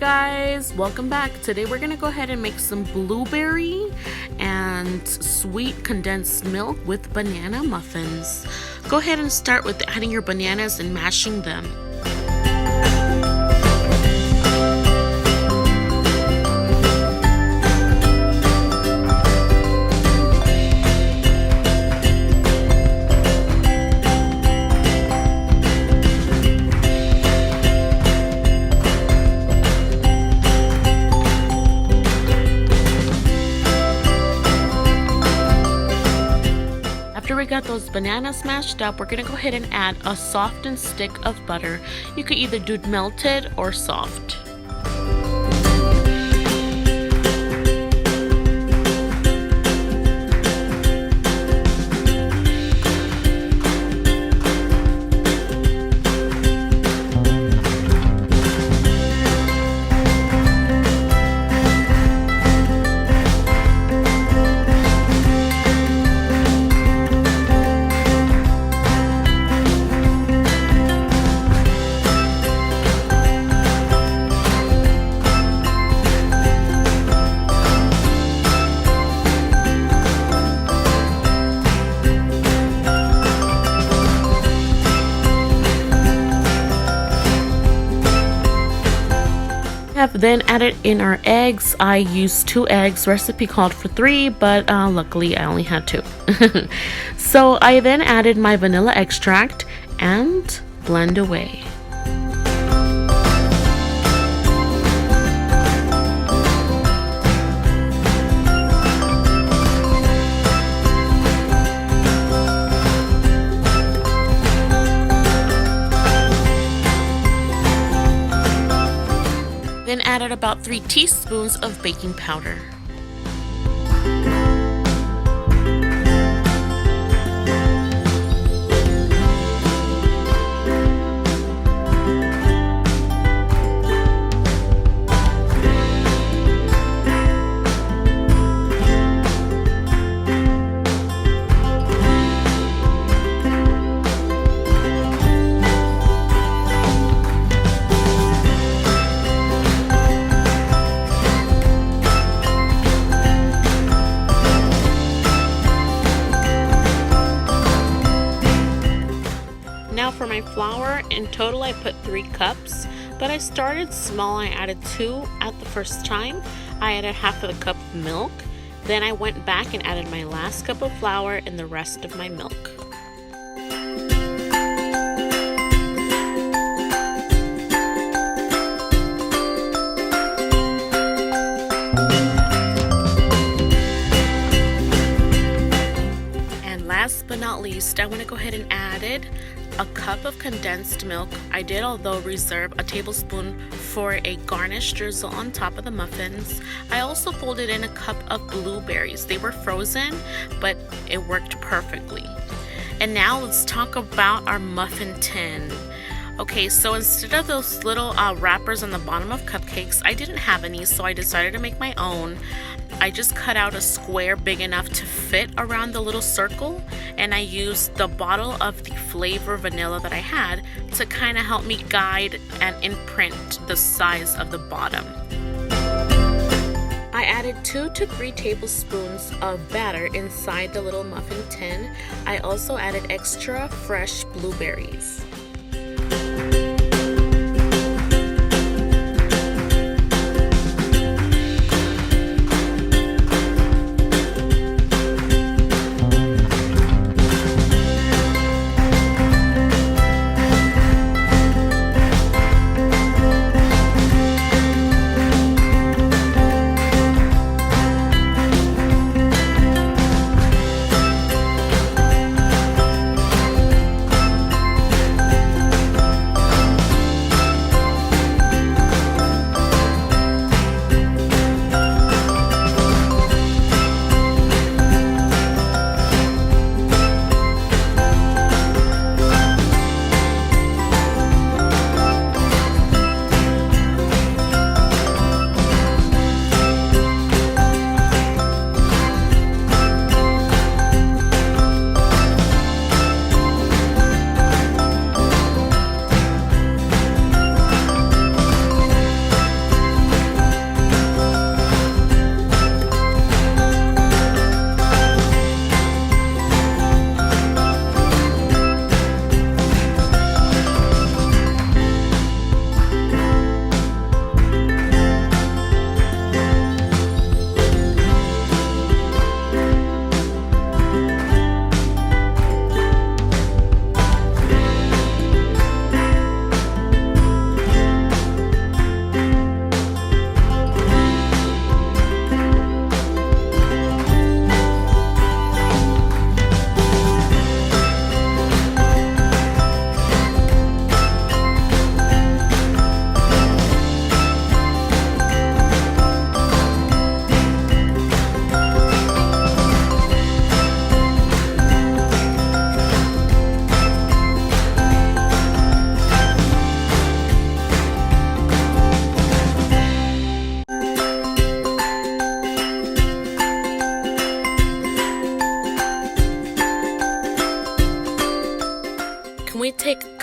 guys, welcome back. Today we're gonna go ahead and make some blueberry and sweet condensed milk with banana muffins. Go ahead and start with adding your bananas and mashing them. After we got those bananas mashed up, we're gonna go ahead and add a softened stick of butter. You could either do melted or soft. Have then added in our eggs. I used 2 eggs. Recipe called for 3, but luckily I only had 2. So I then added my vanilla extract and blend away. Then added about 3 teaspoons of baking powder. Now for my flour, in total I put 3 cups, but I started small. I added 2 at the first time. I added half of a cup of milk. Then I went back and added my last cup of flour and the rest of my milk. And last but not least, I want to go ahead and add a cup of condensed milk. I did, although, reserve a tablespoon for a garnish drizzle on top of the muffins. I also folded in a cup of blueberries. They were frozen, but it worked perfectly. And now let's talk about our muffin tin. Okay, so instead of those little wrappers on the bottom of cupcakes, I didn't have any, so I decided to make my own. I just cut out a square big enough to fit around the little circle, and I used the bottle of the flavor vanilla that I had to kind of help me guide and imprint the size of the bottom. I added 2 to 3 tablespoons of batter inside the little muffin tin. I also added extra fresh blueberries.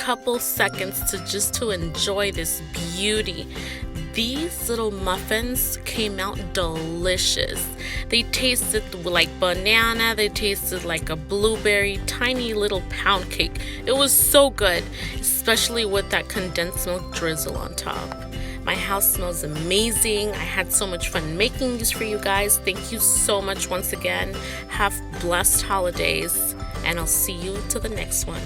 couple seconds to enjoy this beauty. These little muffins came out delicious. They tasted like banana, they tasted like a blueberry, tiny little pound cake. It was so good, especially with that condensed milk drizzle on top. My house smells amazing. I had so much fun making these for you guys. Thank you so much once again. Have blessed holidays, and I'll see you to the next one.